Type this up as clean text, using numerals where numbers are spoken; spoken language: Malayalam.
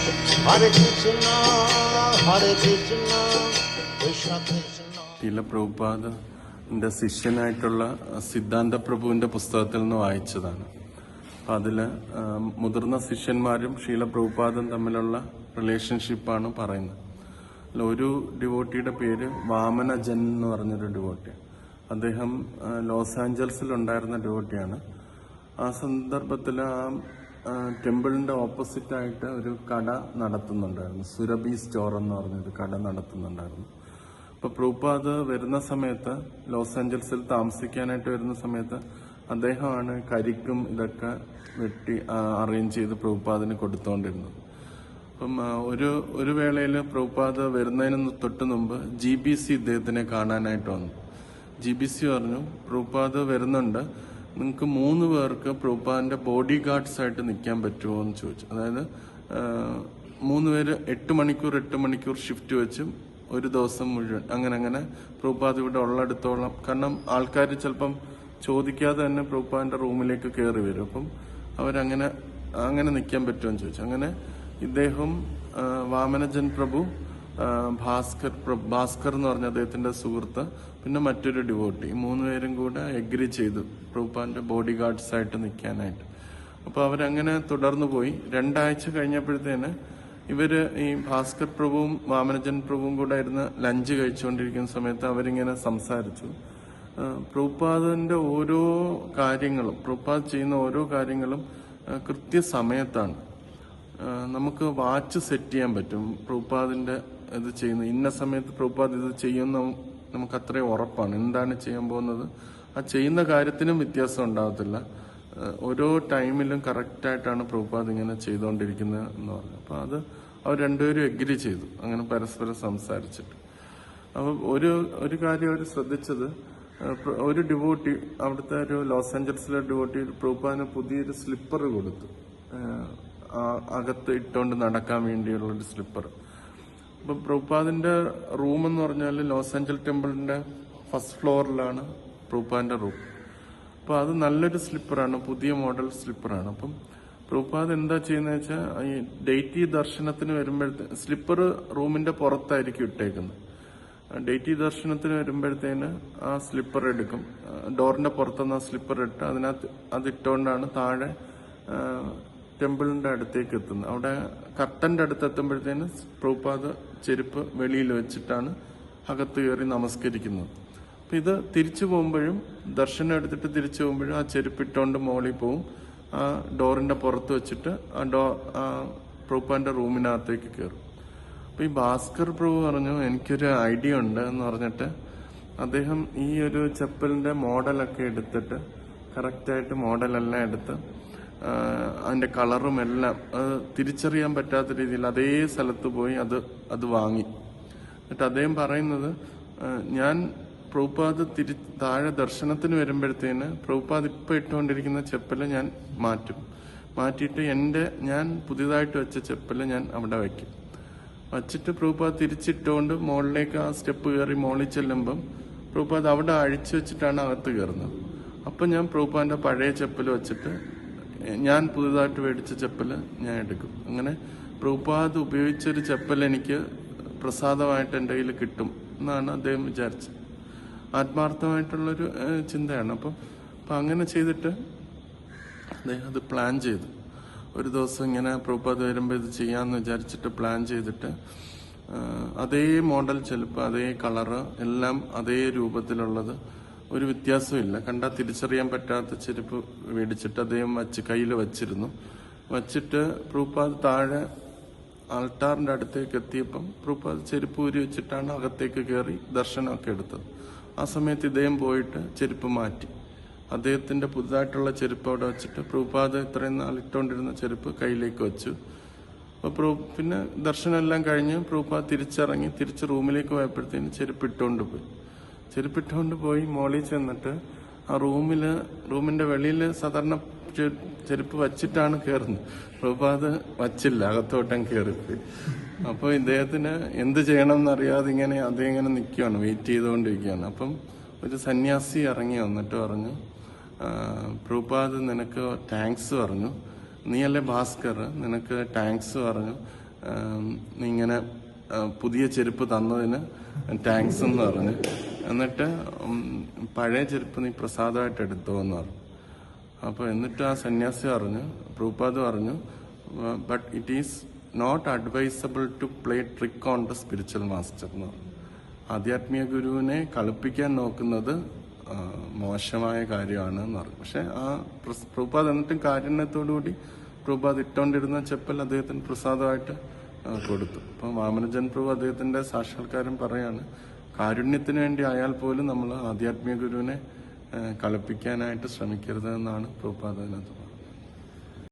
Hare Krishna, Hare Krishna, Krishna Krishna. ശീല പ്രഭുപാദന്റെ ശിഷ്യനായിട്ടുള്ള സിദ്ധാന്ത പ്രഭുവിന്റെ പുസ്തകത്തിൽ നിന്ന് വായിച്ചതാണ്. അപ്പം അതിൽ മുതിർന്ന ശിഷ്യന്മാരും ശീല പ്രഭുപാദം തമ്മിലുള്ള റിലേഷൻഷിപ്പാണ് പറയുന്നത്. അതിൽ ഒരു ഡിവോട്ടിയുടെ പേര് വാമനജൻ എന്ന് പറഞ്ഞൊരു ഡിവോട്ടി. അദ്ദേഹം ലോസ് ആഞ്ചൽസിലുണ്ടായിരുന്ന ഡിവോട്ടിയാണ്. ആ സന്ദർഭത്തിൽ ആ ടെമ്പിളിന്റെ ഓപ്പോസിറ്റായിട്ട് ഒരു കട നടത്തുന്നുണ്ടായിരുന്നു. സുരഭി സ്റ്റോർ എന്ന് പറഞ്ഞൊരു കട നടത്തുന്നുണ്ടായിരുന്നു. അപ്പോൾ പ്രഭുപാദ് വരുന്ന സമയത്ത്, ലോസ് ആഞ്ചൽസിൽ താമസിക്കാനായിട്ട് വരുന്ന സമയത്ത് അദ്ദേഹമാണ് കരിക്കും ഇതൊക്കെ വെട്ടി അറേഞ്ച് ചെയ്ത് പ്രഭുപാദിന് കൊടുത്തുകൊണ്ടിരുന്നത്. അപ്പം ഒരു വേളയിൽ പ്രഭുപാദ് വരുന്നതിന് തൊട്ട് മുമ്പ് GBC ഇദ്ദേഹത്തിനെ കാണാനായിട്ട് വന്നു. GBC പറഞ്ഞു, പ്രഭുപാദ് വരുന്നുണ്ട്, നിങ്ങൾക്ക് 3 പേർക്ക് പ്രഭുപാദിന്റെ ബോഡി ഗാർഡ്സ് ആയിട്ട് നിൽക്കാൻ പറ്റുമോ എന്ന് ചോദിച്ചു. അതായത് 3 പേര് 8 മണിക്കൂർ ഷിഫ്റ്റ് വെച്ചും ഒരു ദിവസം മുഴുവൻ അങ്ങനെ പ്രഭുപാദ് ഇവിടെ ഉള്ളിടത്തോളം. കാരണം ആൾക്കാർ ചിലപ്പം ചോദിക്കാതെ തന്നെ പ്രഭുപാദിന്റെ റൂമിലേക്ക് കയറി വരും. അപ്പം അവരങ്ങനെ നിൽക്കാൻ പറ്റുമെന്ന് ചോദിച്ചു. അങ്ങനെ ഇദ്ദേഹം, വാമനജൻ പ്രഭു, ഭാസ്കർ എന്ന് പറഞ്ഞ അദ്ദേഹത്തിന്റെ സുഹൃത്ത്, പിന്നെ മറ്റൊരു ഡിവോട്ടി, 3 പേരും കൂടെ എഗ്രി ചെയ്തു പ്രഭുപാദിന്റെ ബോഡി ഗാർഡ്സ് ആയിട്ട് നിൽക്കാനായിട്ട്. അപ്പോൾ അവരങ്ങനെ തുടർന്നു പോയി. 2 ആഴ്ച കഴിഞ്ഞപ്പോഴത്തേന് ഇവര്, ഈ ഭാസ്കർ പ്രഭുവും വാമനജൻ പ്രഭുവും കൂടെ ഇരുന്ന് ലഞ്ച് കഴിച്ചുകൊണ്ടിരിക്കുന്ന സമയത്ത് അവരിങ്ങനെ സംസാരിച്ചു. പ്രഭുപാദിന്റെ ഓരോ കാര്യങ്ങളും, പ്രഭുപാദ് ചെയ്യുന്ന ഓരോ കാര്യങ്ങളും കൃത്യസമയത്താണ്. നമുക്ക് വാച്ച് സെറ്റ് ചെയ്യാൻ പറ്റും. പ്രഭുപാദിന്റെ ഇത് ചെയ്യുന്ന ഇന്ന സമയത്ത് പ്രഭുപാദ് ഇത് ചെയ്യുന്ന നമുക്ക് അത്രയും ഉറപ്പാണ്. എന്താണ് ചെയ്യാൻ പോകുന്നത്, ആ ചെയ്യുന്ന കാര്യത്തിനും വ്യത്യാസം ഉണ്ടാകത്തില്ല. ഓരോ ടൈമിലും കറക്റ്റായിട്ടാണ് പ്രഭുപാദ് ഇങ്ങനെ ചെയ്തുകൊണ്ടിരിക്കുന്നത് എന്ന് പറഞ്ഞു. അപ്പോൾ അത് അവർ രണ്ടുപേരും എഗ്രി ചെയ്തു, അങ്ങനെ പരസ്പരം സംസാരിച്ചിട്ട്. അപ്പോൾ ഒരു കാര്യം അവർ ശ്രദ്ധിച്ചത്, ഒരു ഡിവോട്ടി, അവിടുത്തെ ഒരു ലോസ് ആഞ്ചൽസിലെ ഡിവോട്ടി പ്രഭുപാദിന് പുതിയൊരു സ്ലിപ്പർ കൊടുത്തു, അകത്ത് ഇട്ടുകൊണ്ട് നടക്കാൻ വേണ്ടിയുള്ളൊരു സ്ലിപ്പർ. അപ്പം പ്രഭുപാദിന്റെ റൂം എന്ന് പറഞ്ഞാൽ ലോസ് ആഞ്ചൽ ടെമ്പിളിന്റെ ഫസ്റ്റ് ഫ്ലോറിലാണ് പ്രഭുപാദിന്റെ റൂം. അപ്പോൾ അത് നല്ലൊരു സ്ലിപ്പറാണ്, പുതിയ മോഡൽ സ്ലിപ്പറാണ്. അപ്പം പ്രഭുപാദ് എന്താ ചെയ്യുന്നത് വെച്ചാൽ, ഈ ഡെയ്റ്റി ദർശനത്തിന് വരുമ്പോഴത്തെ സ്ലിപ്പർ റൂമിന്റെ പുറത്തായിരിക്കും ഇട്ടേക്കുന്നത്. ഡെയ്റ്റി ദർശനത്തിന് വരുമ്പോഴത്തേന് ആ സ്ലിപ്പർ എടുക്കും, ഡോറിന്റെ പുറത്തുനിന്ന് ആ സ്ലിപ്പർ ഇട്ട് അതിനകത്ത് അതിട്ടുകൊണ്ടാണ് താഴെ ടെമ്പിളിന്റെ അടുത്തേക്ക് എത്തുന്നത്. അവിടെ കർട്ടന്റെ അടുത്ത് എത്തുമ്പോഴത്തേന് പ്രഭുപാദ് ചെരുപ്പ് വെളിയിൽ വെച്ചിട്ടാണ് അകത്ത് കയറി നമസ്കരിക്കുന്നത്. അപ്പൊ ഇത് തിരിച്ചു പോകുമ്പോഴും, ദർശനം എടുത്തിട്ട് തിരിച്ചു പോകുമ്പോഴും ആ ചെരുപ്പിട്ടോണ്ട് മോളിൽ പോവും, ആ ഡോറിന്റെ പുറത്ത് വെച്ചിട്ട് ആ പ്രഭുപാദിന്റെ റൂമിനകത്തേക്ക് കയറും. അപ്പൊ ഈ ഭാസ്കർ പ്രഭു പറഞ്ഞു, എനിക്കൊരു ഐഡിയ ഉണ്ട് എന്ന് പറഞ്ഞിട്ട് അദ്ദേഹം ഈ ഒരു ചെപ്പലിന്റെ മോഡലൊക്കെ എടുത്തിട്ട്, കറക്റ്റായിട്ട് മോഡലെല്ലാം എടുത്ത് അതിന്റെ കളറും എല്ലാം തിരിച്ചറിയാൻ പറ്റാത്ത രീതിയിൽ അതേ സ്ഥലത്ത് പോയി അത് വാങ്ങി. എന്നിട്ട് അദ്ദേഹം പറയുന്നത്, ഞാൻ പ്രഭുപാദ് താഴെ ദർശനത്തിന് വരുമ്പോഴത്തേന് പ്രഭുപാദ് ഇപ്പൊ ഇട്ടുകൊണ്ടിരിക്കുന്ന ചെപ്പല് ഞാൻ മാറ്റിയിട്ട് ഞാൻ പുതിയതായിട്ട് വെച്ച ചെപ്പല് ഞാൻ അവിടെ വയ്ക്കും. വച്ചിട്ട് പ്രഭുപാദ് തിരിച്ചിട്ടുകൊണ്ട് മുകളിലേക്ക് ആ സ്റ്റെപ്പ് കയറി മോളിൽ ചെല്ലുമ്പം പ്രഭുപാദ് അവിടെ അഴിച്ചു വെച്ചിട്ടാണ് അകത്ത് കയറുന്നത്. അപ്പൊ ഞാൻ പ്രഭുപാദിന്റെ പഴയ ചെപ്പല് വെച്ചിട്ട് ഞാൻ പുതുതായിട്ട് മേടിച്ച ചെപ്പല് ഞാൻ എടുക്കും. അങ്ങനെ പ്രഭുപാദ് ഉപയോഗിച്ചൊരു ചെപ്പൽ എനിക്ക് പ്രസാദമായിട്ട് എൻ്റെ കയ്യിൽ കിട്ടും എന്നാണ് അദ്ദേഹം വിചാരിച്ചത്. ആത്മാർത്ഥമായിട്ടുള്ളൊരു ചിന്തയാണ്. അപ്പം അങ്ങനെ ചെയ്തിട്ട് അദ്ദേഹം അത് പ്ലാൻ ചെയ്തു. ഒരു ദിവസം ഇങ്ങനെ പ്രഭുപാദ് വരുമ്പോൾ ഇത് ചെയ്യാമെന്ന് വിചാരിച്ചിട്ട് പ്ലാൻ ചെയ്തിട്ട് അതേ മോഡൽ ചെരുപ്പ്, അതേ കളറ്, എല്ലാം അതേ രൂപത്തിലുള്ളത്, ഒരു വ്യത്യാസമില്ല, കണ്ടാൽ തിരിച്ചറിയാൻ പറ്റാത്ത ചെരുപ്പ് മേടിച്ചിട്ട് അദ്ദേഹം കയ്യിൽ വച്ചിട്ട് പ്രഭുപാദ് താഴെ ആൾട്ടാറിന്റെ അടുത്തേക്ക് എത്തിയപ്പം പ്രഭുപാദ് ചെരുപ്പ് ഊരി വെച്ചിട്ടാണ് അകത്തേക്ക് കയറി ദർശനമൊക്കെ എടുത്തത്. ആ സമയത്ത് ഇദ്ദേഹം പോയിട്ട് ചെരുപ്പ് മാറ്റി, അദ്ദേഹത്തിന്റെ പുതുതായിട്ടുള്ള ചെരുപ്പ് അവിടെ വെച്ചിട്ട് പ്രഭുപാദ് ഇത്രയും നാൾ ഇട്ടുകൊണ്ടിരുന്ന ചെരുപ്പ് കയ്യിലേക്ക് വെച്ചു. അപ്പോൾ പിന്നെ ദർശനം എല്ലാം കഴിഞ്ഞ് പ്രഭുപാദ് തിരിച്ച് റൂമിലേക്ക് പോയപ്പോഴത്തേന് ചെരുപ്പിട്ടുകൊണ്ട് പോയി മോളിൽ ചെന്നിട്ട് ആ റൂമിന്റെ വെളിയിൽ സാധാരണ ചെരുപ്പ് വച്ചിട്ടാണ് കയറുന്നത്. പ്രഭുപാദ് വച്ചില്ല, അകത്തോട്ടം കയറിപ്പോയി. അപ്പോൾ ഇദ്ദേഹത്തിന് എന്ത് ചെയ്യണം എന്നറിയാതെ അദ്ദേഹം നിൽക്കുകയാണ്, വെയിറ്റ് ചെയ്തുകൊണ്ടിരിക്കുകയാണ്. അപ്പം ഒരു സന്യാസി ഇറങ്ങി വന്നിട്ട് പറഞ്ഞു, പ്രഭുപാദ് നിനക്ക് താങ്ക്സ് പറഞ്ഞു, നീയല്ലേ ഭാസ്കർ, നിനക്ക് താങ്ക്സ് പറഞ്ഞു, നീ ഇങ്ങനെ പുതിയ ചെരുപ്പ് തന്നതിന് താങ്ക്സ് എന്ന് പറഞ്ഞു. എന്നിട്ട് പഴയ ചെരുപ്പ് നീ പ്രസാദമായിട്ട് എടുത്തോ എന്ന് പറഞ്ഞു. അപ്പോൾ എന്നിട്ട് ആ സന്യാസി പറഞ്ഞു, പ്രഭുപാദ് പറഞ്ഞു, but it is not advisable to play trick on the spiritual master എന്ന് പറഞ്ഞു. ആധ്യാത്മിക ഗുരുവിനെ കളിപ്പിക്കാൻ നോക്കുന്നത് മോശമായ കാര്യമാണ് എന്ന് പറഞ്ഞു. പക്ഷെ ആ പ്രഭുപാദ് എന്നിട്ടും കാരുണ്യത്തോടുകൂടി പ്രഭുപാദ് ഇട്ടുകൊണ്ടിരുന്ന ചെപ്പൽ അദ്ദേഹത്തിന് പ്രസാദമായിട്ട് കൊടുത്തു. അപ്പം വാമനജൻ പ്രഭു അദ്ദേഹത്തിന്റെ സാക്ഷാത്കാരം പറയാണ്, കാരുണ്യത്തിന് വേണ്ടി ആയാൽ പോലും നമ്മൾ ആധ്യാത്മിക ഗുരുവിനെ കളിപ്പിക്കാനായിട്ട് ശ്രമിക്കരുത് എന്നാണ് പ്രഭുപാദ് അതിനകത്ത്.